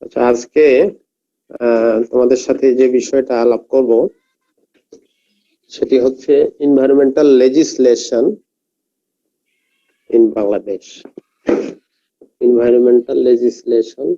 আচ্ছা, আজকে তোমাদের সাথে যে বিষয়টা আলাপ করব সেটি হচ্ছে environmental legislation in Bangladesh. Environmental legislation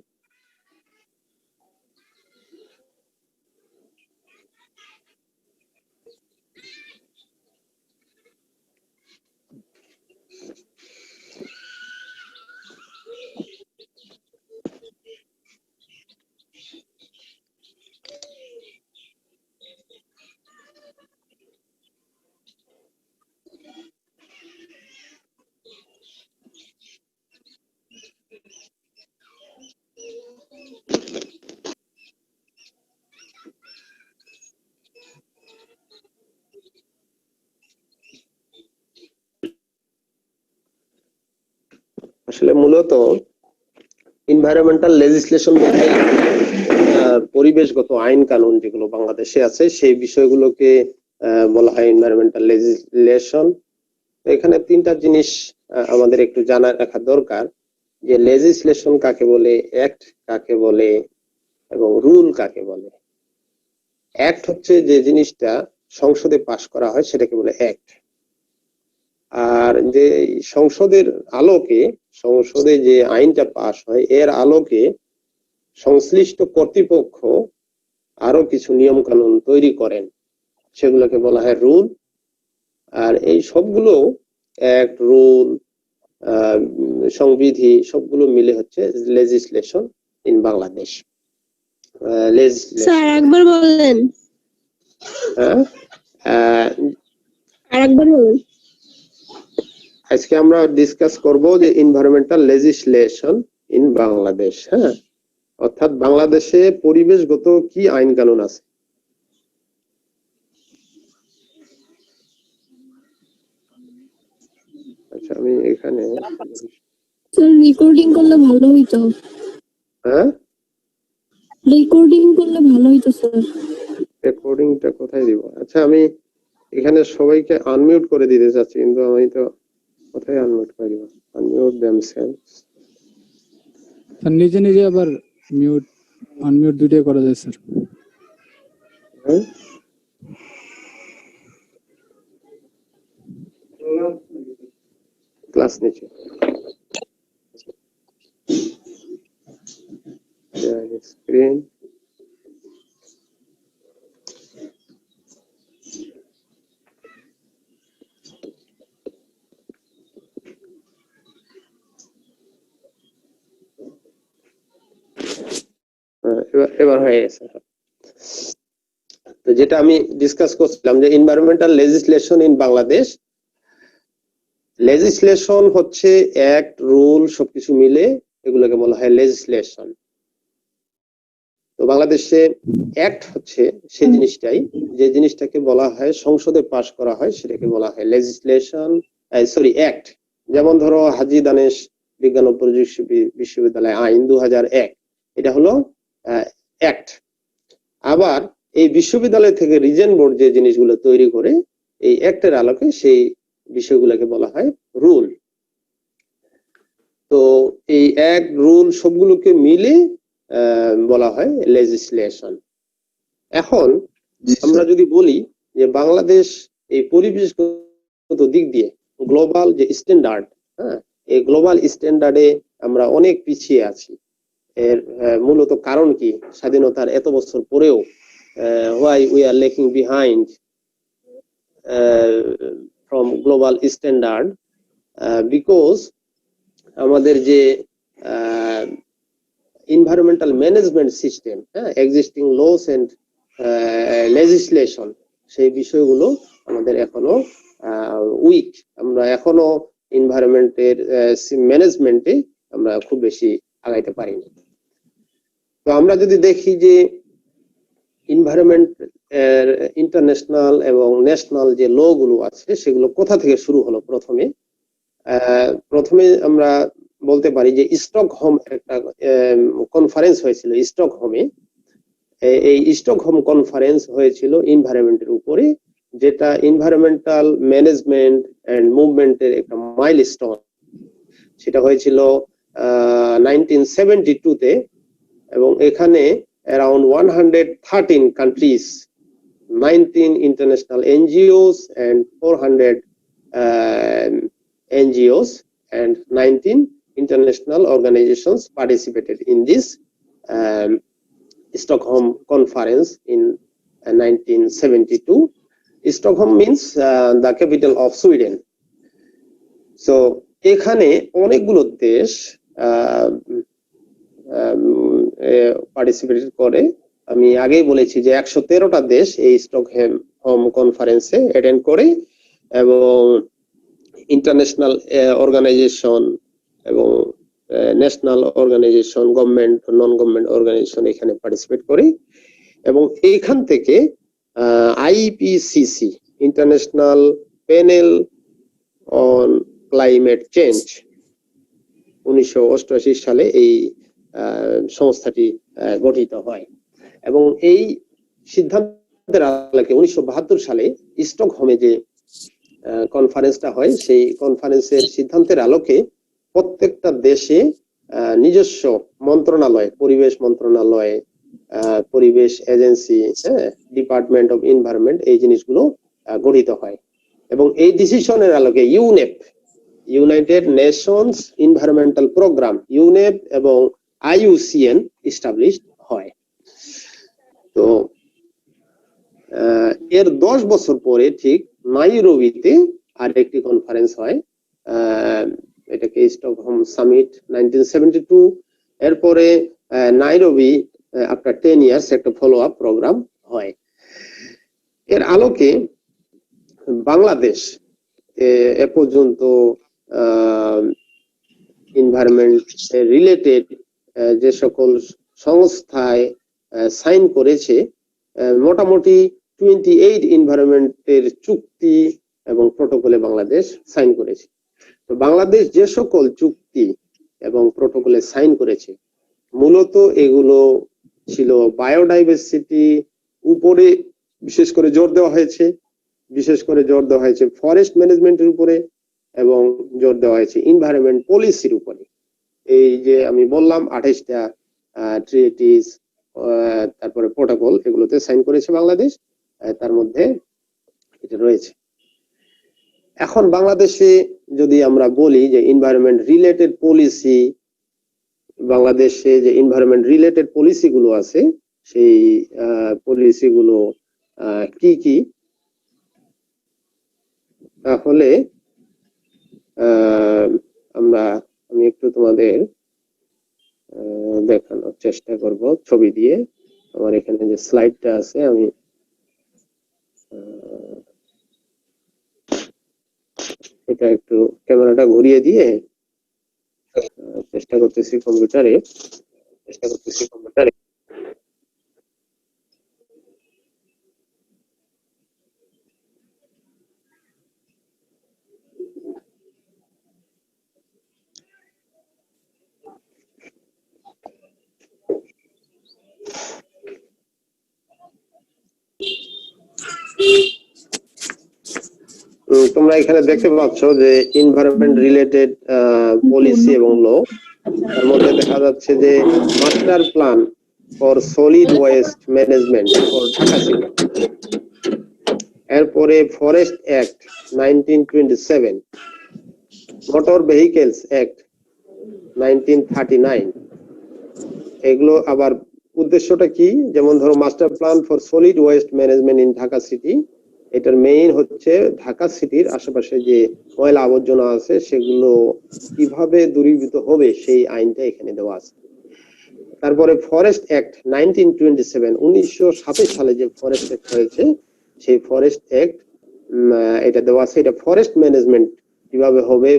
আসলে মূলত এনভায়রনমেন্টাল লেজিসলেশন বলতে পরিবেশগত আইন কানুন যেগুলো বাংলাদেশে আছে সেই বিষয়গুলোকে বলা হয় এনভায়রনমেন্টাল লেজিসলেশন। এখানে তিনটা জিনিস আমাদের একটু জানা রাখা দরকার, যে লেজিসলেশন কাকে বলে, অ্যাক্ট কাকে বলে এবং রুল কাকে বলে। অ্যাক্ট হচ্ছে যে জিনিসটা সংসদে পাশ করা হয় সেটাকে বলে অ্যাক্ট। আর যে সংসদের আলোকে, সংসদে যে আইনটা পাশ হয় এর আলোকে সংশ্লিষ্ট কর্তৃপক্ষ আরো কিছু নিয়ম কানুন তৈরি করেন, সেগুলোকে বলা হয় রুল। আর এই সবগুলো অ্যাক্ট, রুল, সংবিধি সবগুলো মিলে হচ্ছে লেজিসলেশন ইন বাংলাদেশ। স্যার একবার বলেন। আরেকবার বলেন। আজকে আমরা ডিসকাস করব যে এনভায়রনমেন্টাল লেজিসলেশন ইন বাংলাদেশ। হ্যাঁ, অর্থাৎ বাংলাদেশে পরিবেশগত কি আইন কানুন আছে। আচ্ছা, আমি এখানে রেকর্ডিং করলে ভালো হইতো। হ্যাঁ, রেকর্ডিং করলে ভালো হইতো স্যার। রেকর্ডিংটা কোথায় দিব? আচ্ছা, আমি এখানে সবাইকে আনমিউট করে দিতে চাচ্ছি, কিন্তু আমি তো কোথায় আনমিউট করে দিব? Unmute themselves. স্যার নিজে নিজে আবার মিউট আনমিউট দুটোই করা যায় স্যার। হ্যাঁ, ক্লাস নিচে স্ক্রিন। এবার হয়ে গেছে। তো যেটা আমি ডিসকাস করছিলাম যে environmental legislation in Bangladesh, legislation হচ্ছে অ্যাক্ট, রুল সবকিছু মিলে এগুলোকে বলা হয় লেজিসলেশন। তো বাংলাদেশে অ্যাক্ট হচ্ছে সেই জিনিসটাই, যে জিনিসটাকে বলা হয় সংসদে পাশ করা হয় সেটাকে বলা হয় লেজিসলেশন, অ্যাক্ট। যেমন ধরো হাজী দানেশ বিজ্ঞান ও প্রযুক্তি বিশ্ববিদ্যালয় আইন 2001, এটা হলো অ্যাক্ট। আবার এই বিশ্ববিদ্যালয় থেকে রিজেন্ট বোর্ড যে জিনিসগুলো তৈরি করে এই অ্যাক্টের আলোকে সেই বিষয়গুলোকে বলা হয় রুল। তো এই অ্যাক্ট, রুল সবগুলোকে মিলে বলা হয় লেজিসলেশন। এখন আমরা যদি বলি যে বাংলাদেশ এই পরিবেশগত দিক দিয়ে গ্লোবাল যে স্ট্যান্ডার্ড, হ্যাঁ, এই গ্লোবাল স্ট্যান্ডার্ডে আমরা অনেক পিছিয়ে আছি। এর মূলত কারণ কি? স্বাধীনতার এত বছর পরেও why we are lagging behind from global standard, because আমাদের যে environmental management system, existing laws and legislation, সেই বিষয়গুলো আমাদের এখনো উইক। আমরা এখনো এনভায়রনমেন্টের ম্যানেজমেন্টে আমরা খুব বেশি আগাইতে পারিনি। তো আমরা যদি দেখি যে এনভায়রনমেন্ট ইন্টারন্যাশনাল এবং ন্যাশনাল যে ল গুলো আছে সেগুলো কোথা থেকে শুরু হলো। প্রথমে আমরা বলতে পারি যে স্টকহোম একটা কনফারেন্স হয়েছিল স্টকহোমে। এই স্টকহোম কনফারেন্স হয়েছিল এনভায়রনমেন্টের উপরে, যেটা এনভায়রনমেন্টাল ম্যানেজমেন্ট এন্ড মুভমেন্টের একটা মাইলস্টোন। সেটা হয়েছিল 1972 তে, এবং এখানে around 113 countries, 19 international NGOs and 400 NGOs and 19 international organizations participated in this Stockholm conference in 1972. Stockholm means the capital of Sweden. So এখানে অনেকগুলো দেশ পার্টিসিপেট করে। আমি আগেই বলেছি যে 113টা দেশ এই স্টকহোম কনফারেন্সে অ্যাটেন্ড করে, এবং ইন্টারন্যাশনাল অর্গানাইজেশন এবং national organisation, government, non government organisation এখানে পার্টিসিপেট করে। এবং এইখান থেকে IPCC, international panel on climate change, 1988 সালে এই সংস্থাটি গঠিত হয়। এবং এই সিদ্ধান্তের আলোকে 1972 সালে স্টকহোমে যে কনফারেন্সটা হয়, সেই কনফারেন্সের সিদ্ধান্তের আলোকে প্রত্যেকটা দেশে নিজস্ব মন্ত্রণালয়, পরিবেশ মন্ত্রণালয়, পরিবেশ এজেন্সি, ডিপার্টমেন্ট অফ এনভায়রনমেন্ট, এই জিনিসগুলো গঠিত হয়। এবং এই ডিসিশনের আলোকে UNEP, united nations environmental programme, UNEP এবং IUCN এস্টাবলিশড হয়। তো এর 10 বছর পরে ঠিক নাইরোবিতে আরেকটি কনফারেন্স হয়, এটাকে স্টকহোম সামিট 1972। এরপরে নাইরোবি আফটার 10 ইয়ার্স একটা ফলো আপ প্রোগ্রাম হয়। এর আলোকে বাংলাদেশ এ পর্যন্ত এনভায়রনমেন্ট রিলেটেড যে সকল সংস্থায় সাইন করেছে, মোটামুটি 28 এনভায়রনমেন্টের চুক্তি এবং প্রটোকলে বাংলাদেশ সাইন করেছে। তো বাংলাদেশ যে সকল চুক্তি এবং প্রটোকলে সাইন করেছে, মূলত এগুলো ছিল বায়োডাইভার্সিটি উপরে বিশেষ করে জোর দেওয়া হয়েছে, ফরেস্ট ম্যানেজমেন্টের উপরে, এবং জোর দেওয়া হয়েছে এনভায়রনমেন্ট পলিসির উপরে। এই যে আমি বললাম 28টা ট্রিটিস, তারপরে প্রোটোকল, এগুলোতে সাইন করেছে বাংলাদেশ, তার মধ্যে এটা রয়েছে। এখন বাংলাদেশে যদি আমরা বলি যে এনভায়রনমেন্ট রিলেটেড পলিসি, বাংলাদেশে যে এনভায়রনমেন্ট রিলেটেড পলিসি গুলো আছে, সেই পলিসি গুলো কি কি, তাহলে আমি একটু তোমাদের দেখানোর চেষ্টা করব ছবি দিয়ে। আমার এখানে যে স্লাইডটা আছে, আমি এটা একটু ক্যামেরাটা ঘুরিয়ে দিয়ে চেষ্টা করতেছি কম্পিউটারে। তোমরা এখানে দেখতে পাচ্ছ যে এনভায়রনমেন্ট রিলেটেড পলিসি এবং ল, তার মধ্যে দেখা যাচ্ছে যে master plan for solid waste management for Dhaka city, এরপরে forest act 1927, motor vehicles act 1939। এগুলো আবার উদ্দেশ্যটা কি, যেমন ধরো master plan for solid waste management in Dhaka city, এটার মেইন হচ্ছে ঢাকা সিটির আশেপাশে যে ময়লা আবর্জনা আছে সেগুলো কিভাবে দূরীভূত হবে, সেই আইনটা এখানে দেওয়া আছে। তারপরে ফরেস্ট অ্যাক্ট 1927, 1927 সালে যে ফরেস্ট অ্যাক্ট হয়েছে, সেই ফরেস্ট অ্যাক্ট এটা দেওয়া আছে। এটা ফরেস্ট ম্যানেজমেন্ট কিভাবে হবে,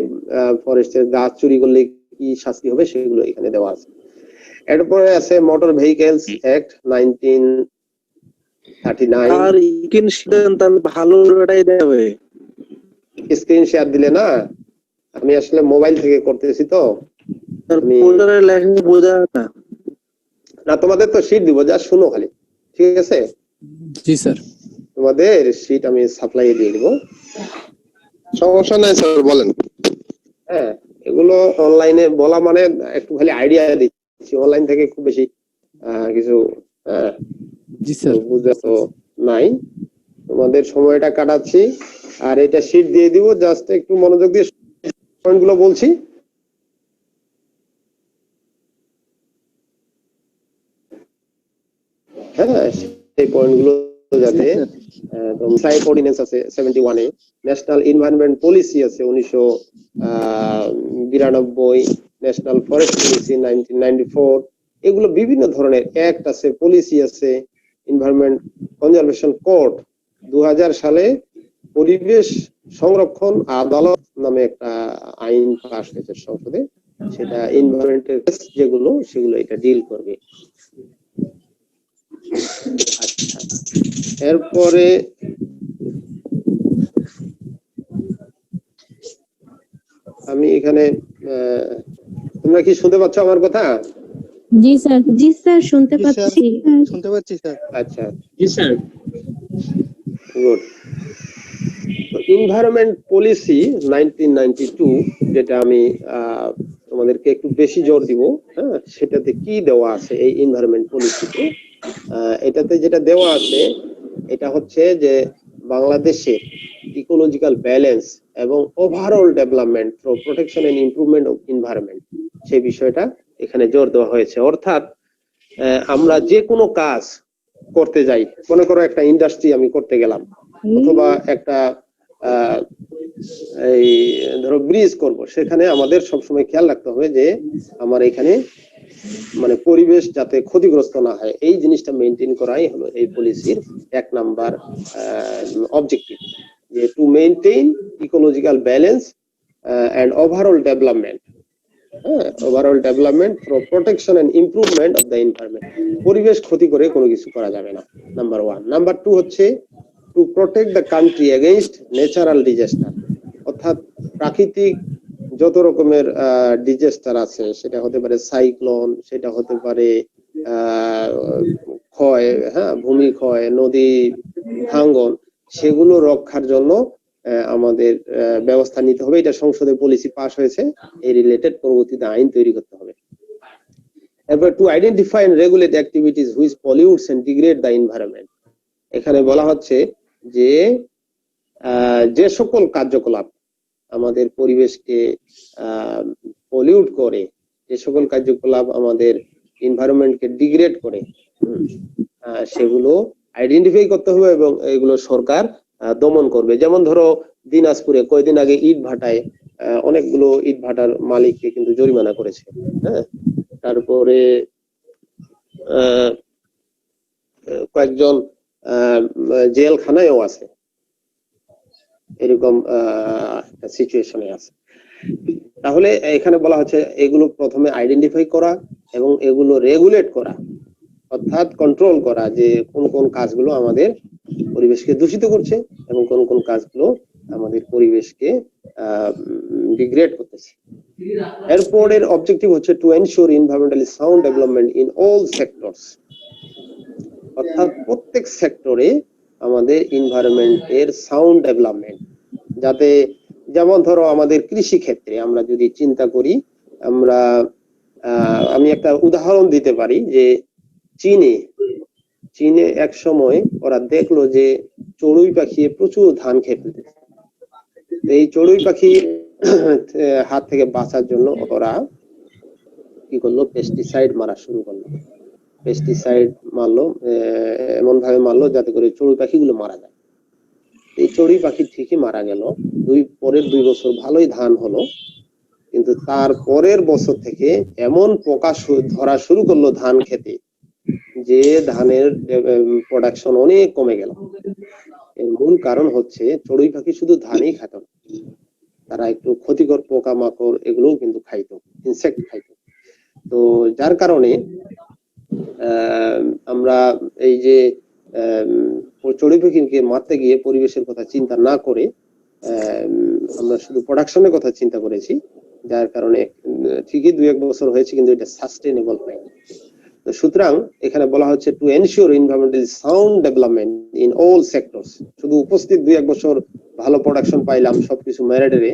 ফরেস্টের গাছ চুরি করলে কি শাস্তি হবে, সেগুলো এখানে দেওয়া আছে। এরপরে আছে মোটর ভেহিকেলস অ্যাক্ট 39 আর স্ক্রিন শেয়ার তাহলে ভালো এটাই দেবে। স্ক্রিন শেয়ার দিলে না, আমি আসলে মোবাইল থেকে করতেছি তো আমি পোস্টারে লেখা বোঝা যায় না। না, তোমাদের তো শীট দিব, যা শুনো খালি, ঠিক আছে? জি স্যার। তোমাদের শীট আমি সাপ্লাই দিয়ে দিব। সমস্যা নাই স্যার, বলেন। হ্যাঁ, এগুলো অনলাইনে বলা মানে একটু খালি আইডিয়া দিচ্ছি, অনলাইন থেকে খুব বেশি কিছু জি স্যার। বুঝতে তো নাই, তোমাদের সময়টা কাটাচ্ছি। আর এটা শীট দিয়ে দিব, জাস্ট একটু মনোযোগ দিয়ে পয়েন্টগুলো বলছি। হ্যাঁ, সেই পয়েন্টগুলো যাতে সাইট অর্ডিন্যান্স আছে 71 এ, ন্যাশনাল এনভায়রনমেন্ট পলিসি আছে 1992, ন্যাশনাল ফরেস্ট পলিসি 1994, এগুলো বিভিন্ন ধরনের অ্যাক্ট আছে, পলিসি আছে। এনভায়রনমেন্ট কনজারভেশন কোড 2000 সালে পরিবেশ সংরক্ষণ আদালত নামে একটা আইন পাস হয়েছে সংসদে, সেটা এনভায়রনমেন্টের যেগুলো সেগুলো এটা ডিল করবে। আচ্ছা, এরপরে আমি এখানে তোমরা কি শুনতে পাচ্ছ আমার কথা? জি স্যার। জি স্যার, শুনতে জি স্যার, পাচ্ছি। শুনতে পাচ্ছি স্যার। আচ্ছা, জি স্যার। গুড। এনভায়রনমেন্ট পলিসি 1992, যেটা আমি তোমাদেরকে একটু বেশি জোর দিব, হ্যাঁ, সেটাতে কি দেওয়া আছে এই এনভায়রনমেন্ট পলিসিতে? এটাতে যেটা দেওয়া আছে এটা হচ্ছে যে বাংলাদেশের ইকোলজিক্যাল ব্যালেন্স এবং overall development through protection and improvement of environment, সেই বিষয়টা এখানে জোর দেওয়া হয়েছে। অর্থাৎ আমরা যে কোনো কাজ করতে যাই, মনে করো একটা ইন্ডাস্ট্রি আমি করতে গেলাম, অথবা একটা এই ধরো ব্রিজ করব, সেখানে আমাদের সবসময় খেয়াল রাখতে হবে যে আমার এখানে মানে পরিবেশ যাতে ক্ষতিগ্রস্ত না হয়, এই জিনিসটা মেনটেন করাই হলো এই পলিসির 1 নাম্বার অবজেক্টিভ, যে to maintain ecological balance and overall development, overall development for protection and improvement of the environment. পরিবেশ ক্ষতি করে কোনো কিছু করা যাবে না, নাম্বার 1। নাম্বার 2 হচ্ছে to protect the country against natural disaster, অর্থাৎ প্রাকৃতিক যত রকমের ডিজাস্টার আছে, সেটা হতে পারে সাইক্লোন, সেটা হতে পারে ক্ষয়, হ্যাঁ, ভূমিক্ষয়, নদী ভাঙ্গন, সেগুলো রক্ষার জন্য আমাদের ব্যবস্থা নিতে হবে। এটা সংসদে পলিসি পাস হয়েছে, এই রিলেটেড পরবর্তীতে আইন তৈরি করতে হবে। এবার to identify and regulate activities which pollutes and degrade the environment, এখানে বলা হচ্ছে যে যে সকল কার্যকলাপ আমাদের পরিবেশকে পলিউট করে, যে সকল কার্যকলাপ আমাদের এনভায়রনমেন্টকে ডিগ্রেড করে, সেগুলো আইডেন্টিফাই করতে হবে এবং এগুলো সরকার দমন করবে। যেমন ধরো দিনাজপুরে কয়েকদিন আগে ইট ভাটায় অনেকগুলো ইট ভাটার মালিককে কিন্তু জরিমানা করেছে, হ্যাঁ। তারপরে কয়েকজন জেলখানায়ও আছে, এরকম সিচুয়েশনে আছে। তাহলে এখানে বলা হচ্ছে এগুলো প্রথমে আইডেন্টিফাই করা এবং এগুলো রেগুলেট করা, অর্থাৎ কন্ট্রোল করা, যে কোন কোন কাজগুলো আমাদের পরিবেশকে দূষিত করছে এবং কোন কোন কাজগুলো আমাদের পরিবেশকে ডিগ্রেড করতেছে। এরপরের অবজেক্টিভ হচ্ছে to ensure environmentally sound development in all sectors, অর্থাৎ প্রত্যেক সেক্টরে আমাদের এনভায়রনমেন্টের সাউন্ড ডেভেলপমেন্ট, যাতে, যেমন ধরো আমাদের কৃষি ক্ষেত্রে আমরা যদি চিন্তা করি, আমি একটা উদাহরণ দিতে পারি যে চীনে এক সময় ওরা দেখলো যে চড়ুই পাখি প্রচুর ধান খেয়ে ফেলতেছে। এই চড়ুই পাখি হাত থেকে বাঁচার জন্য ওরা কি করলো, পেস্টিসাইড মারা শুরু করলো। পেস্টিসাইড মারলো, এমন ভাবে মারলো যাতে করে চড়ুই পাখিগুলো মারা যায়। এই চড়ুই পাখি ঠিকই মারা গেল। পরের 2 বছর ভালোই ধান হলো, কিন্তু তার পরের বছর থেকে এমন পোকা ধরা শুরু করলো ধান খেতে, যে ধানের প্রোডাকশন অনেক কমে গেল। এর মূল কারণ হচ্ছে চড়ুই পাখি শুধু ধানই খাইতো না, তারা একটু ক্ষতিকর পোকামাকড় এগুলোও কিন্তু খাইতো, ইনসেক্ট খাইতো। তো যার কারণে আমরা এই যে চড়ুই পাখিকে মারতে গিয়ে পরিবেশের কথা চিন্তা না করে আমরা শুধু প্রোডাকশনের কথা চিন্তা করেছি, যার কারণে ঠিকই 2-1 বছর হয়েছে কিন্তু এটা সাস্টেনেবল হয়নি। তো সুতরাং এখানে বলা হচ্ছে to ensure environmentally sound development in all sectors. শুধু উপস্থিত 2-1 বছর ভালো প্রোডাকশন পাইলাম সবকিছু মেরিটে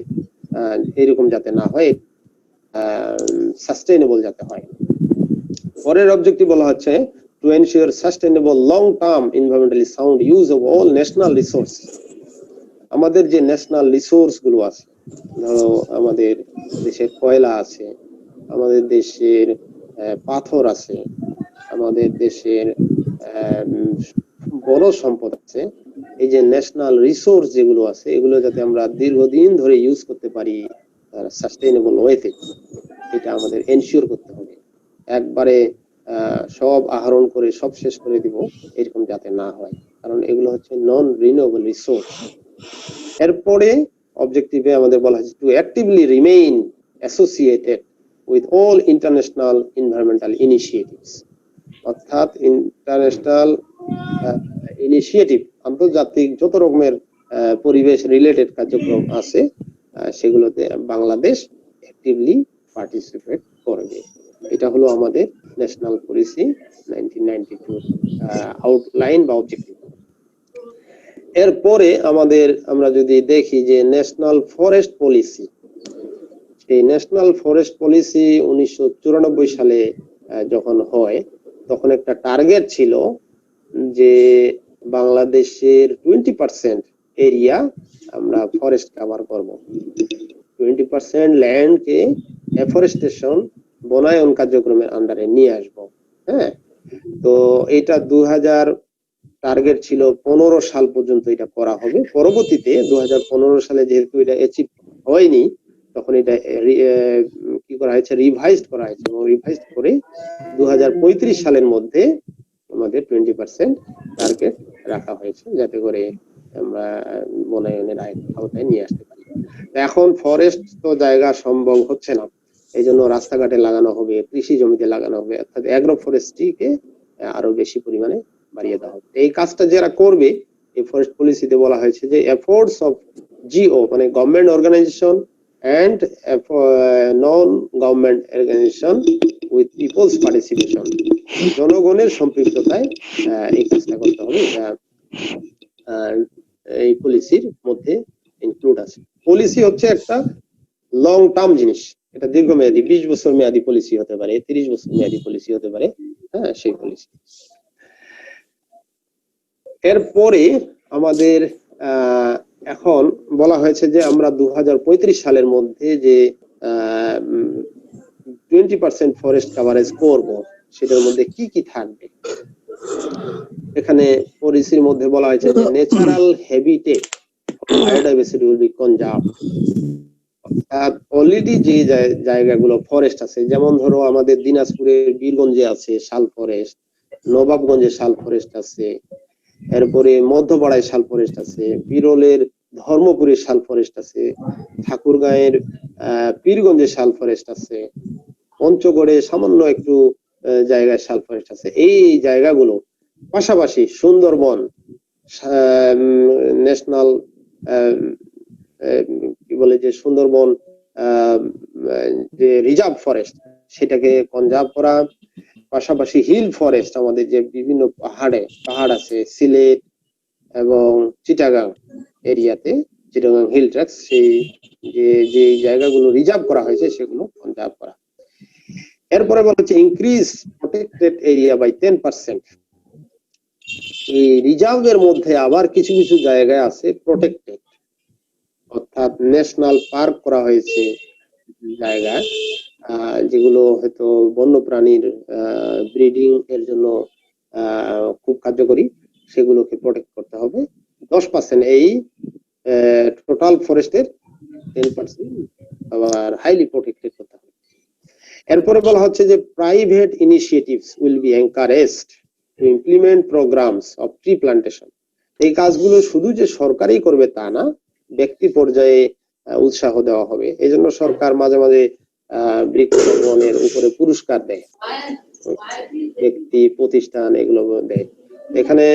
এরকম যাতে না হয়, সাস্টেনেবল যাতে হয়। পরের অবজেক্টিভ বলা হচ্ছে to ensure sustainable long term environmentally sound use of all national resource. আমাদের যে ন্যাশনাল রিসোর্স গুলো আছে, ধরো আমাদের দেশের কয়লা আছে, আমাদের দেশের পাথর আছে, আমাদের দেশের বড় সম্পদ আছে, এই যে ন্যাশনাল রিসোর্স যেগুলো আছে এগুলো যাতে আমরা দীর্ঘদিন ধরে ইউজ করতে পারি সাস্টেইনেবল ওয়েতে, এটা আমাদের এনশিওর করতে হবে। একবারে সব আহরণ করে সব শেষ করে দিব এরকম যাতে না হয়, কারণ এগুলো হচ্ছে নন রিনিউয়েবল রিসোর্স। এরপরে অবজেক্টিভে আমাদের বলা হচ্ছে to actively remain associated with all international environmental initiatives. অর্থাৎ ইন্টারন্যাশনাল ইনিশিয়েটিভ, আন্তর্জাতিক যত রকমের পরিবেশ রিলেটেড কার্যক্রম আছে সেগুলোতে বাংলাদেশ অ্যাক্টিভলি পার্টিসিপেট করবে। এটা হলো আমাদের ন্যাশনাল পলিসি 1992 আউটলাইন বা অবজেক্টিভ। এরপরে আমরা যদি দেখি যে ন্যাশনাল ফরেস্ট পলিসি, এই ন্যাশনাল ফরেস্ট পলিসি 1994 সালে যখন হয় তখন একটা টার্গেট ছিল যে বাংলাদেশের 20% এরিয়া আমরা ফরেস্ট কভার করব, 20% ল্যান্ডকে এফরেস্টেশন বনায়ন কার্যক্রমের আন্ডারে নিয়ে আসব। হ্যাঁ, তো এটা 2000 টার্গেট ছিল 15 সাল পর্যন্ত এটা করা হবে। পরবর্তীতে 2015 সালে যেহেতু এটা অ্যাচিভ হয়নি, তখন এটা কি করা হয়েছে, রিভাইজড করা হয়েছে এবং রিভাইজড করে 2035 সালের মধ্যে আমাদের 20% টার্গেট রাখা হয়েছে, যাতে করে আমরা বনায়নের আওতায় নিয়ে আসতে পারি। এখন ফরেস্ট তো জায়গা সম্ভব হচ্ছে না, এই জন্য রাস্তাঘাটে লাগানো হবে, কৃষি জমিতে লাগানো হবে, অর্থাৎ অ্যাগ্রো ফরেস্ট্রিকে আরো বেশি পরিমাণে বাড়িয়ে দেওয়া হবে। এই কাজটা যারা করবে, এই ফরেস্ট পলিসিতে বলা হয়েছে যে এফোর্টস অফ জিও মানে government organisation and non government organisation with people's participation, জনগণের সম্পৃক্ততায় এই কাজটা করতে হবে। এই পলিসির মধ্যে ইনক্লুড আছে। পলিসি হচ্ছে একটা লং টার্ম জিনিস, এটা দীর্ঘমেয়াদী, 20 বছর মেয়াদী পলিসি হতে পারে, 30 বছর মেয়াদী পলিসি হতে পারে। হ্যাঁ, সেই পলিসি। এরপরে আমাদের এখন বলা হয়েছে যে আমরা 2035 সালের মধ্যে যে 20% ফরেস্ট কভারেজ করব, সেটার মধ্যে কি কি থাকবে। এখানে পলিসির মধ্যে বলা হয়েছে যে natural habitat biodiversity will be conserved. অর্থাৎ অলরেডি যে জায়গাগুলো ফরেস্ট আছে, যেমন ধরো আমাদের দিনাজপুরের বীরগঞ্জে আছে শাল ফরেস্ট, নবাবগঞ্জে শাল ফরেস্ট আছে, এরপরে মধ্যপাড়ায় শাল ফরেস্ট আছে, বিরলের ধর্মপুরের শাল ফরেস্ট আছে, ঠাকুরগাঁয়ের পীরগঞ্জে শাল ফরেস্ট আছে, পঞ্চগড়ে সামান্য একটু জায়গায় শাল ফরেস্ট আছে। এই জায়গাগুলো পাশাপাশি সুন্দরবন ন্যাশনাল কি বলে যে সুন্দরবন যে রিজার্ভ ফরেস্ট সেটাকে কনজার্ভ করা, পাশাপাশি হিল ফরেস্ট আমাদের যে বিভিন্ন পাহাড় আছে সিলেট এবং চিটাগাং এরিয়াতে, চিটাগাং হিল ট্র্যাক্স, সেই যে জায়গাগুলো রিজার্ভ করা হয়েছে সেগুলো কনজার্ভ করা। এরপরে বলা হচ্ছে ইনক্রিজ প্রটেক্টেড এরিয়া বাই 10%। এই রিজার্ভের মধ্যে আবার কিছু কিছু জায়গায় আছে প্রটেক্টেড, অর্থাৎ ন্যাশনাল পার্ক করা হয়েছে জায়গায়, যেগুলো হয়তো বন্যপ্রাণীর ব্রিডিং এর জন্য খুব কার্যকরী, সেগুলোকে প্রোটেক্ট করতে হবে। 10% এই টোটাল ফরেস্টের 10% আবার হাইলি প্রোটেক্টেড করতে হবে। এরপরে বলা হচ্ছে যে private initiatives will be encouraged to implement programs of tree plantation. এই কাজগুলো শুধু যে সরকারই করবে তা না, ব্যক্তি পর্যায়ে উৎসাহ দেওয়া হবে। এই জন্য সরকার মাঝে মাঝে বৃক্ষরোপণের উপরে পুরস্কার দেয়, ব্যক্তি প্রতিষ্ঠান এগুলো দেয়। এখানে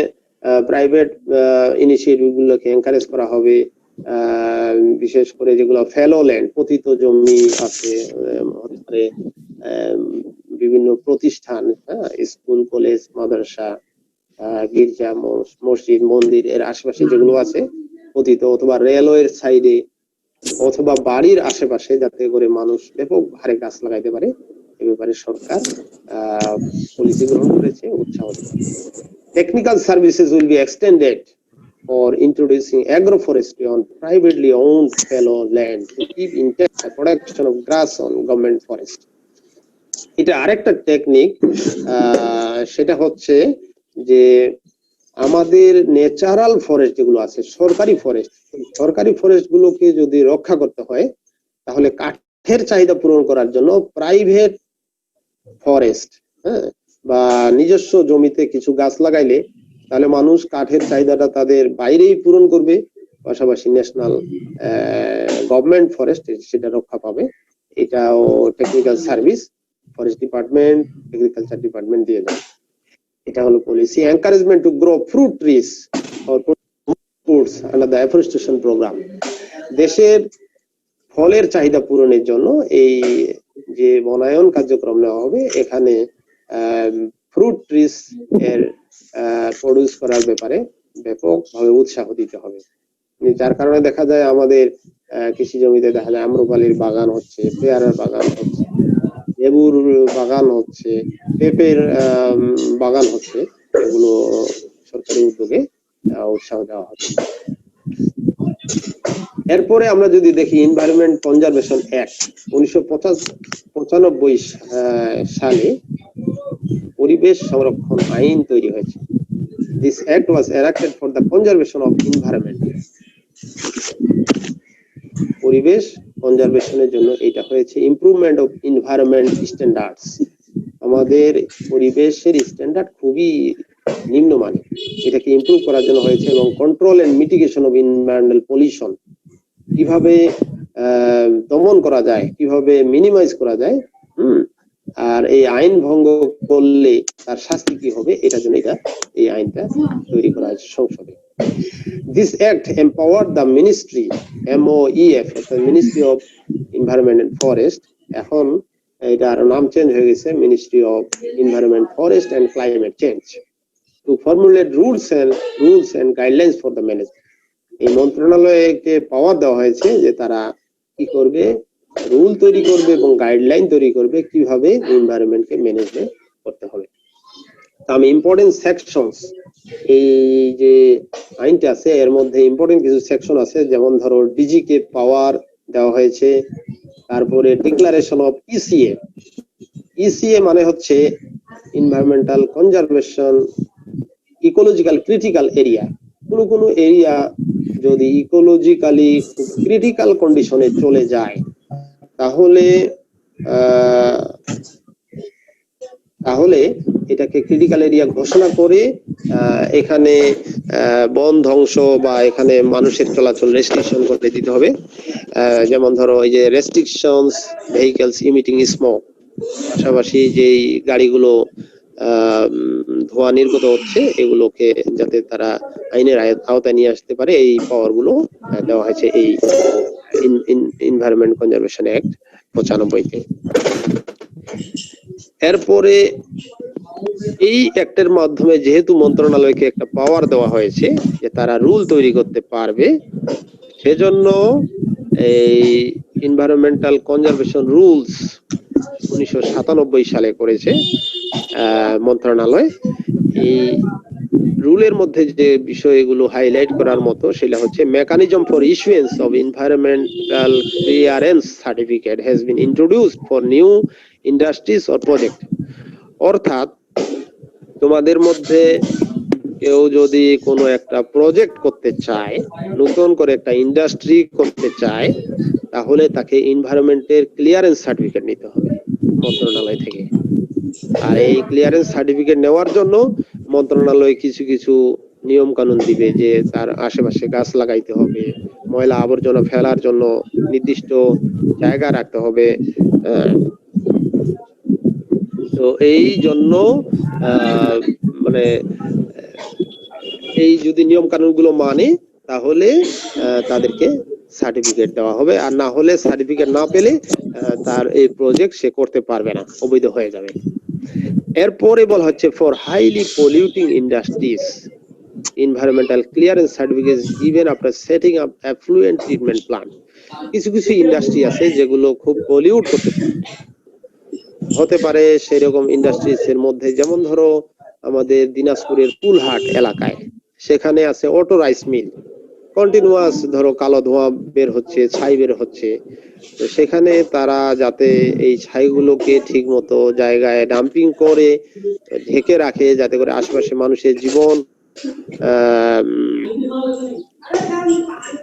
প্রাইভেট ইনিশিয়েটিভ গুলোকে এনকারেজ করা হবে, বিশেষ করে যেগুলো ফেলো ল্যান্ড, পতিত জমি আছে, হতে পারে বিভিন্ন প্রতিষ্ঠান, স্কুল, কলেজ, মাদ্রাসা, গির্জা, মসজিদ, মন্দির এর আশেপাশে যেগুলো আছে পতিত, অথবা রেলওয়ের সাইডে অথবা বাড়ির আশেপাশে, যাতে করে মানুষ ব্যাপক হারে গাছ লাগাইতে পারে। এ ব্যাপারে সরকার পলিসি গ্রহণ করেছে, উৎসাহ দিচ্ছে। Technical services will be extended for introducing agroforestry on privately owned fallow land to keep intact the production of grass on government forest. এটা আরেকটা টেকনিক, সেটা হচ্ছে যে আমাদের ন্যাচারাল ফরেস্ট যেগুলো আছে, সরকারি ফরেস্ট গুলোকে যদি রক্ষা করতে হয়, তাহলে কাঠের চাহিদা পূরণ করার জন্য প্রাইভেট ফরেস্ট, বা নিজস্ব জমিতে কিছু গাছ লাগাইলে তাহলে মানুষ কাঠের চাহিদাটা তাদের বাইরেই পূরণ করবে, পাশাপাশি ন্যাশনাল গভর্নমেন্ট ফরেস্ট সেটা রক্ষা পাবে। এটাও technical service forest department, agriculture department দিয়ে দেয়। এটা হলো policy. Encouragement to grow fruit trees for fruits under the afforestation programme. দেশের ফলের চাহিদা পূরণের জন্য এই যে বনায়ন কার্যক্রম নেওয়া হবে, এখানে ফ্রুট ট্রিজ এর প্রডিউস করার ব্যাপারে ব্যাপকভাবে উৎসাহ দিতে হবে। যার কারণে দেখা যায় আমাদের কৃষি জমিতে দেখা যায় আম্রপালির বাগান হচ্ছে, পেয়ারার বাগান হচ্ছে, লেবুর বাগান হচ্ছে, পেঁপের বাগান হচ্ছে, এগুলো সরকারি উদ্যোগে উৎসাহ দেওয়া হচ্ছে। এরপরে আমরা যদি দেখি এনভায়রনমেন্ট কনজারভেশন অ্যাক্ট 1995 সালে পরিবেশ সংরক্ষণ আইন তৈরি হয়েছে। This act was enacted for the conservation of environment. পরিবেশ কনজারভেশনের জন্য এটা হয়েছে। ইমপ্রুভমেন্ট অফ এনভায়রনমেন্ট স্ট্যান্ডার্ডস, আমাদের পরিবেশের স্ট্যান্ডার্ড খুবই নিম্নমানের, এটাকে ইমপ্রুভ করার জন্য হয়েছে। এবং control and mitigation of environmental pollution, কিভাবে দমন করা যায়, কিভাবে মিনিমাইজ করা যায়, আর এই আইন ভঙ্গ করলে তার শাস্তি কি হবে, এটার জন্য এই আইনটা তৈরি করা হয়েছে সংসদে। This act empowered the ministry, MOEF, Ministry of Environment and Forest, এখন এটার নাম চেঞ্জ হয়ে গেছে ministry of environment, forest and climate change, to formulate rules and guidelines for the management. এই মন্ত্রণালয়কে পাওয়ার দেওয়া হয়েছে যে তারা কি করবে, রুল তৈরি করবে এবং গাইডলাইন তৈরি করবে কিভাবে এনভায়রনমেন্টকে ম্যানেজমেন্ট করতে হবে। আমি ইম্পর্টেন্ট সেকশনস, এই যে আইনটা আছে এর মধ্যে ইম্পর্টেন্ট কিছু সেকশন আছে, যেমন ধরো ডিজি কে পাওয়ার দেওয়া হয়েছে। তারপরে ডিক্লারেশন অফ ইসিএ মানে হচ্ছে environmental conservation ecological critical area. কোন এরিয়া যদি ইকোলজিক্যালি ক্রিটিক্যাল কন্ডিশনে চলে যায় তাহলে এটাকে ক্রিটিক্যাল এরিয়া ঘোষণা করে এখানে বন ধ্বংস বা এখানে মানুষের চলাচল রেস্ট্রিকশন করে দিতে হবে। যেমন ধরো এই যে রেস্ট্রিকশনস ভেহিকলস ইমিটিং স্মোক, পাশাপাশি যেই গাড়িগুলো ধোঁয়া নির্গত হচ্ছে এগুলোকে যাতে তারা আইনের আওতায় নিয়ে আসতে পারে, এই পাওয়ার গুলো দেওয়া হয়েছে এই এনভায়রনমেন্ট কনজারভেশন অ্যাক্ট 95-তে। এরপরে এই অ্যাক্টের মাধ্যমে যেহেতু মন্ত্রণালয়কে একটা পাওয়ার দেওয়া হয়েছে যে তারা রুল তৈরি করতে পারবে, সেজন্য এই এনভায়রনমেন্টাল কনজারভেশন রুলস 1997 সালে করেছে মন্ত্রণালয়। এই রুলের মধ্যে যে বিষয়গুলো হাইলাইট করার মতো সেটা হচ্ছে mechanism for issuance of environmental clearance certificate has been introduced for new industries or project. অর্থাৎ তোমাদের মধ্যে কেউ যদি কোনো একটা প্রজেক্ট করতে চায়, নতুন করে একটা ইন্ডাস্ট্রি করতে চায়, তাহলে তাকে এনভায়রনমেন্টের ক্লিয়ারেন্স সার্টিফিকেট নিতে হবে মন্ত্রণালয় থেকে। আর এই ক্লিয়ারেন্স সার্টিফিকেট নেওয়ার জন্য মন্ত্রণালয় কিছু কিছু নিয়ম কানুন দিবে, যে তার আশেপাশে গাছ লাগাইতে হবে, ময়লা আবর্জনা ফেলার জন্য নির্দিষ্ট জায়গা রাখতে হবে। তো এই জন্য মানে এই যদি নিয়ম কানুন গুলো মানে তাহলে তাদেরকে সার্টিফিকেট দেওয়া হবে, আর না হলে সার্টিফিকেট না পেলে তার এই প্রজেক্ট সে করতে পারবে না, অবৈধ হয়ে যাবে। এরপরে বলা হচ্ছে for highly polluting industries environmental clearance certificate is given after setting up effluent treatment plant. কিছু কিছু ইন্ডাস্ট্রি আছে যেগুলো খুব পলিউট করতে হতে পারে, সেরকম ইন্ডাস্ট্রিজ এর মধ্যে যেমন ধরো আমাদের দিনাজপুরের কুলহাট এলাকায় সেখানে আছে অটো রাইস মিল, কন্টিনিউয়াস ধরো কালো ধোঁয়া বের হচ্ছে, ছাই বের হচ্ছে। তো সেখানে তারা যাতে এই ছাইগুলোকে ঠিক মতো জায়গায় ডাম্পিং করে ঢেকে রাখে যাতে করে আশেপাশে মানুষের জীবন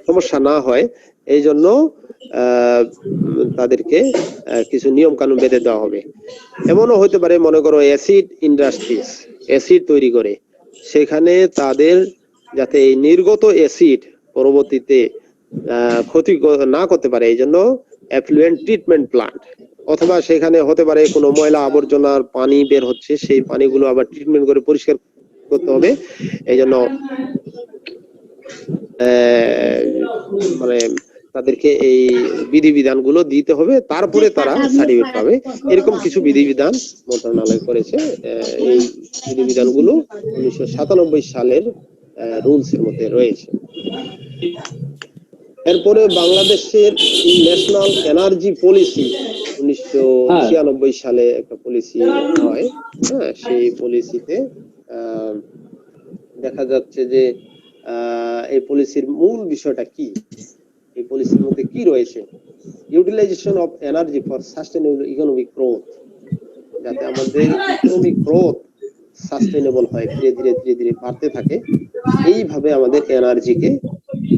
সমস্যা না হয়, এই জন্য তাদেরকে কিছু নিয়ম কানুন বেঁধে দেওয়া হবে। এমনও হতে পারে মনে করো অ্যাসিড ইন্ডাস্ট্রিজ অ্যাসিড তৈরি করে, সেখানে তাদের যাতে এই নির্গত অ্যাসিড পরবর্তীতে ক্ষতি না করতে পারে এই জন্য অ্যাফ্লুয়েন্ট ট্রিটমেন্ট প্লান্ট, অথবা সেখানে হতে পারে কোনো ময়লা আবর্জনার পানি বের হচ্ছে সেই পানিগুলো আবার ট্রিটমেন্ট করে পরিষ্কার করতে হবে। এই জন্য মানে তাদেরকে এই বিধিবিধান গুলো দিতে হবে, তারপরে তারা সার্টিফিকেট পাবে। এরকম কিছু বিধিবিধান মন্ত্রণালয় করেছে। এই বিধিবিধান গুলো 1997 সালের রুলস এর মধ্যে রয়েছে। এরপরে বাংলাদেশের ন্যাশনাল এনার্জি পলিসি 1996 সালে একটা পলিসি হয়। হ্যাঁ, সেই পলিসিতে দেখা যাচ্ছে যে এই পলিসির মূল বিষয়টা কি, এই পলিসির মধ্যে কি রয়েছে, utilisation of energy for sustainable economic growth, যাতে আমাদের ইকোনমিক গ্রোথ সাস্টেনেবল হয়, ধীরে ধীরে ধীরে ধীরে বাড়তে থাকে, এইভাবে আমাদের এনার্জিকে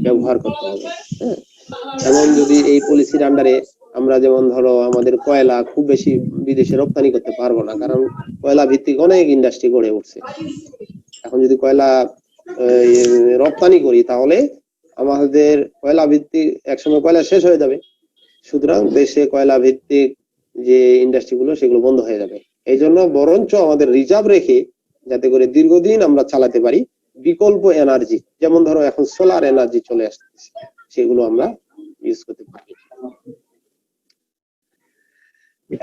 ব্যবহার করতে হবে। হ্যাঁ, এবং যদি এই পলিসির আন্ডারে আমরা যেমন ধরো আমাদের কয়লা খুব বেশি বিদেশে রপ্তানি করতে পারবো না, কারণ কয়লা ভিত্তিক অনেক ইন্ডাস্ট্রি গড়ে উঠছে। এখন যদি কয়লা রপ্তানি করি তাহলে আমাদের কয়লা ভিত্তিক একসময় কয়লা শেষ হয়ে যাবে, সুতরাং দেশে কয়লা ভিত্তিক যে ইন্ডাস্ট্রি গুলো সেগুলো বন্ধ হয়ে যাবে। এই জন্য বরঞ্চ আমাদের রিজার্ভ রেখে যাতে করে দীর্ঘদিন আমরা চালাতে পারি বিকল্প এনার্জি, যেমন ধরো এখন সোলার এনার্জি চলে আসতেছে, সেগুলো আমরা ইউজ করতে পারি।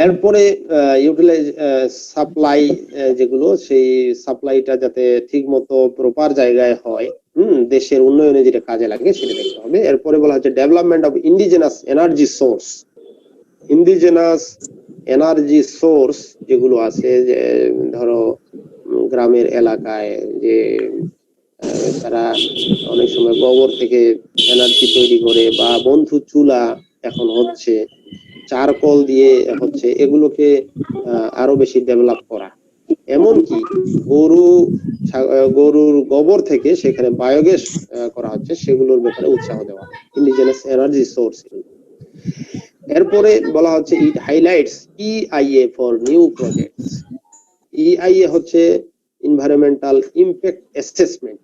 এরপরে ইউটিলাইজ সাপ্লাই যেগুলো, সেই সাপ্লাইটা যাতে ঠিক মতো প্রপার জায়গায় হয়, দেশের উন্নয়নে যেটা কাজে লাগে সেটা দেখতে হবে। এরপরে বলা হচ্ছে development of indigenous energy source. Indigenous energy source যেগুলো আছে, যে ধরো গ্রামের এলাকায় যে তারা অনেক সময় গোবর থেকে এনার্জি তৈরি করে, বা বন্ধু চুলা এখন হচ্ছে, চারকোল দিয়ে হচ্ছে, এগুলোকে আরো বেশি ডেভেলপ করা। এমনকি গরুর গোবর থেকে সেখানে বায়োগ্যাস করা হচ্ছে, সেগুলোর ব্যাপারে উৎসাহ দেওয়া, ইন্ডিজেনাস এনার্জি সোর্স। এরপরে বলা হচ্ছে it highlights EIA for new projects. EIA হচ্ছে environmental impact assessment.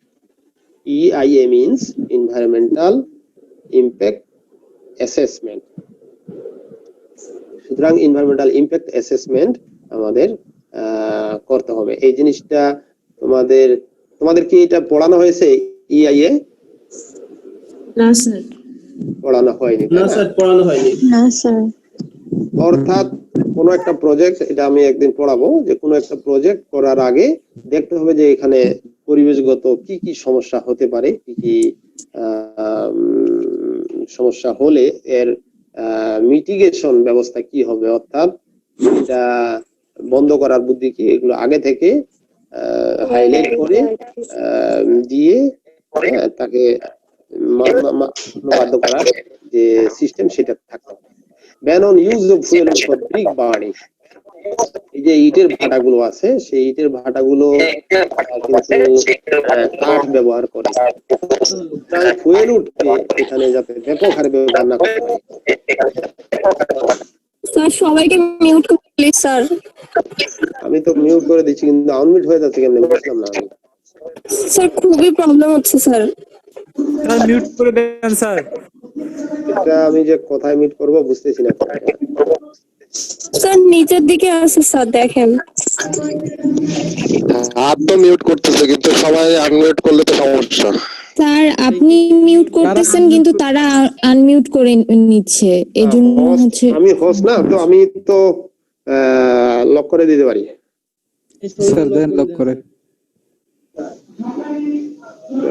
EIA means environmental impact assessment. সুতরাং এনভায়রনমেন্টাল ইমপ্যাক্ট অ্যাসেসমেন্ট আমাদের করতে হবে। এই জিনিসটা তোমাদের কি এটা পড়ানো হয়েছে EIA? না স্যার। পড়ানো হয়নি? না স্যার, পড়ানো হয়নি। না স্যার। অর্থাৎ কোনো একটা প্রজেক্ট, এটা আমি একদিন পড়াবো, যে কোনো একটা প্রজেক্ট করার আগে দেখতে হবে যে এখানে পরিবেশগত কি কি সমস্যা হতে পারে, কি কি সমস্যা হলে এর মিটিগেশন ব্যবস্থা কি হবে, অর্থাৎ এটা বন্ধ করার বুদ্ধি কি, এগুলো আগে থেকে হাইলাইট করে দিয়ে তাকে বাধ্য করার যে সিস্টেম সেটা থাকতে হবে। Ban on use of fuel for brick burning. এই যে ইটের ভাটাগুলো আছে, সেই ইটের ভাটাগুলো কিন্তু কাঠ ব্যবহার করে, তাই ফুয়েল উঠতে এখানে যাতে ব্যাপক হারে ব্যবহার না করতে পারে। স্যার সবাইকে মিউট করুন প্লিজ স্যার। আমি তো মিউট করে দিচ্ছি, কিন্তু আনমিউট হয়ে যাচ্ছে কেমনে বুঝলাম না আমি। স্যার খুবই প্রবলেম হচ্ছে স্যার। স্যার মিউট করে দেন স্যার। এটা আমি যে কোথায় মিউট করব বুঝতেছি না। স্যার নিচের দিকে আছে স্যার, দেখেন। হাত তো মিউট করতেছে কিন্তু সবাই আনমিউট করলে তো সমস্যা। স্যার আপনি মিউট করতেছেন কিন্তু তারা আনমিউট করে নিচ্ছে এজন্য হচ্ছে আমি হোস্ট না, তো আমি তো লক করে দিতে পারি। স্যার দেন লক করে।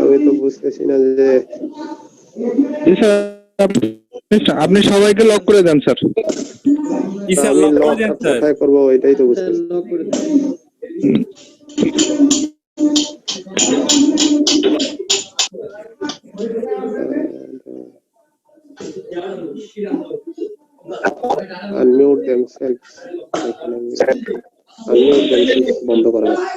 আমি তো বুঝতেছি না যে আপনি সবাইকে লক করে দেন স্যার। জি স্যার, আমি লক করে লক দেন স্যার। কোথায় করবো এটাই তো বুঝতেছি। Unmute themselves. Unmute themselves বন্ধ করা আছে।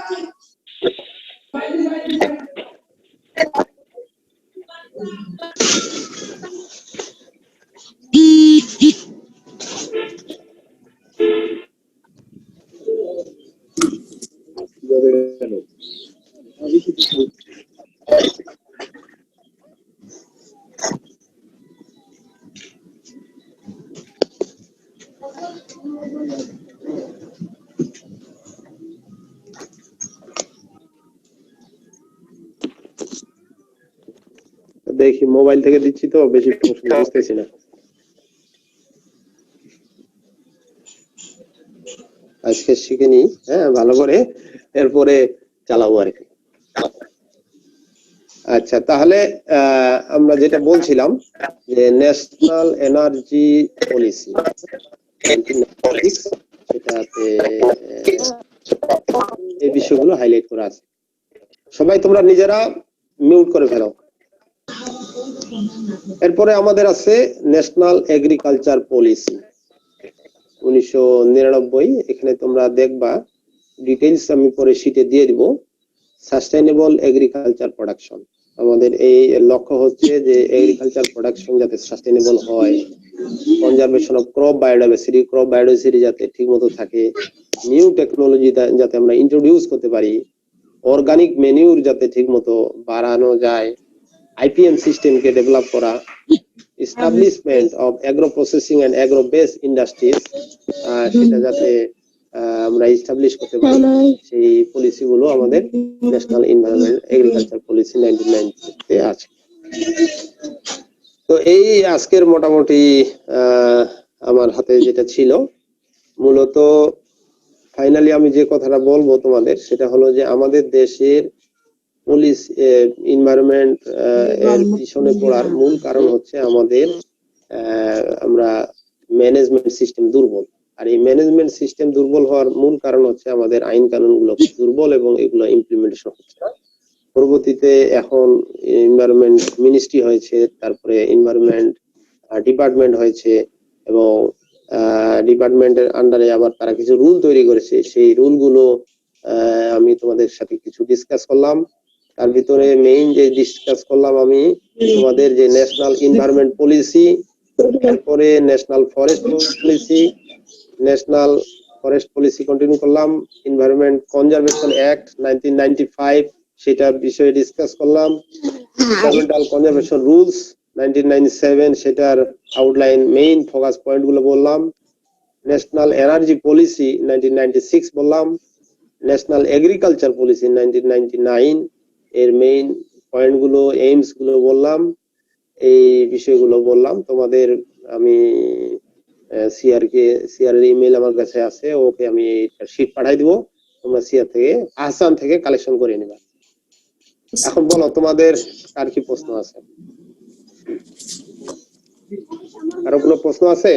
দেখি মোবাইল থেকে দিচ্ছি তো বেশি বুঝতেছি না। আজকে শিখে নি, হ্যাঁ ভালো করে, এরপরে চালাবো আর কি। আচ্ছা, তাহলে আমরা যেটা বলছিলাম যে ন্যাশনাল এনার্জি পলিসি সেটাতে এই বিষয়গুলো হাইলাইট করা আছে। সবাই তোমরা নিজেরা মিউট করে ফেলো। এরপরে আমাদের আছে ন্যাশনাল এগ্রিকালচার পলিসি 1999। এখানে তোমরা দেখবা ডিটেইলস আমি পরে শীটে দিয়ে দিব। সাস্টেইনেবল এগ্রিকালচার প্রোডাকশন, আমাদের এই লক্ষ্য হচ্ছে যে এগ্রিকালচার প্রোডাকশন যাতে সাস্টেইনেবল হয়, কনজারভেশন অফ ক্রপ বায়োডাইভার্সিটি যাতে ঠিকমতো থাকে, নিউ টেকনোলজি যাতে আমরা ইন্ট্রোডিউস করতে পারি, অর্গানিক ম্যানিউর যাতে ঠিকমতো বাড়ানো যায়, আইপিএম সিস্টেমকে ডেভেলপ করা, establishment of agro processing and agro base industries সেটা যাতে আমরা এস্টাবলিশ করতে পারি, সেই পলিসিগুলো আমাদের ন্যাশনাল এনভায়রনমেন্ট এগ্রিকালচার পলিসি 1990 তে আছে। তো এই আজকের মোটামুটি আমার হাতে যেটা ছিল, মূলত ফাইনালি আমি যে কথাটা বলবো তোমাদের সেটা হলো যে আমাদের দেশের পুলিশ এনভায়রনমেন্ট এর পিছনে পড়ার মূল কারণ হচ্ছে আমাদের আমরা ম্যানেজমেন্ট সিস্টেম দুর্বল। আর এই ম্যানেজমেন্ট সিস্টেম দুর্বল হওয়ার মূল কারণ হচ্ছে আমাদের আইন কানুন গুলো দুর্বল এবং এগুলো ইমপ্লিমেন্টেশন হচ্ছে না। পরবর্তীতে এখন এনভায়রনমেন্ট মিনিস্ট্রি হয়েছে, তারপরে এনভায়রনমেন্ট ডিপার্টমেন্ট হয়েছে এবং ডিপার্টমেন্টের আন্ডারে আবার তারা কিছু রুল তৈরি করেছে। সেই রুলগুলো আমি তোমাদের সাথে কিছু ডিসকাস করলাম। তার ভিতরে মেইন যে ডিসকাস করলাম আমি তোমাদের যে ন্যাশনাল এনভায়রনমেন্ট পলিসি, তারপরে national forest policy, national forest policy continue করলাম, এনভায়রনমেন্ট কনজারভেশন অ্যাক্ট 1995 সেটার বিষয়ে ডিসকাস করলাম, এনভায়রনমেন্টাল কনজারভেশন রুলস 1997 সেটার আউটলাইন মেইন ফোকাস পয়েন্ট গুলো বললাম, ন্যাশনাল এনার্জি পলিসি 1996 বললাম, ন্যাশনাল এগ্রিকালচার পলিসি 1999 এর মেইন পয়েন্ট গুলো এইমস গুলো বললাম, এই বিষয়গুলো বললাম তোমাদের। আমি সিআর এর ইমেল আমার কাছে আছে, ওকে আমি শীট পাঠাই দিব, তোমরা সিআর থেকে আহসান থেকে কালেকশন করে নিবা। এখন বলো তোমাদের কার কি প্রশ্ন আছে? কারো কোনো প্রশ্ন আছে?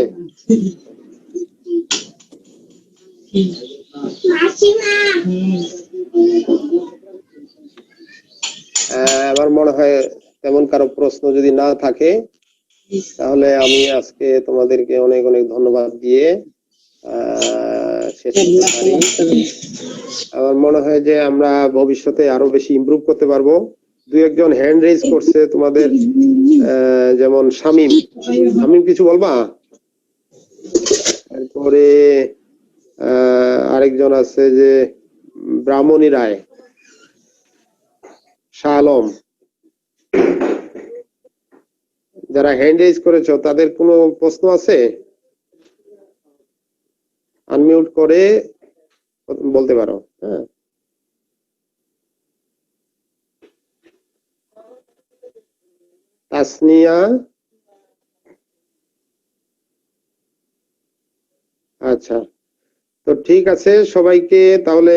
আমার মনে হয় তেমন কারো প্রশ্ন যদি না থাকে তাহলে আমি আজকে তোমাদেরকে অনেক অনেক ধন্যবাদ দিয়ে শেষ করতে পারি। আমার মনে হয় যে আমরা ভবিষ্যতে আরো বেশি ইমপ্রুভ করতে পারবো। দুই একজন হ্যান্ড রেজ করছে তোমাদের, যেমন শামীম কিছু বলবা? তারপরে আরেকজন আছে যে ব্রাহ্মণী রায়, শাহ আলম, যারা হ্যান্ড রেজ করেছো তাদের কোনো প্রশ্ন আছে? আনমিউট করে বলতে পারো। হ্যাঁ, তাসনিয়া, আচ্ছা, তো ঠিক আছে, সবাইকে তাহলে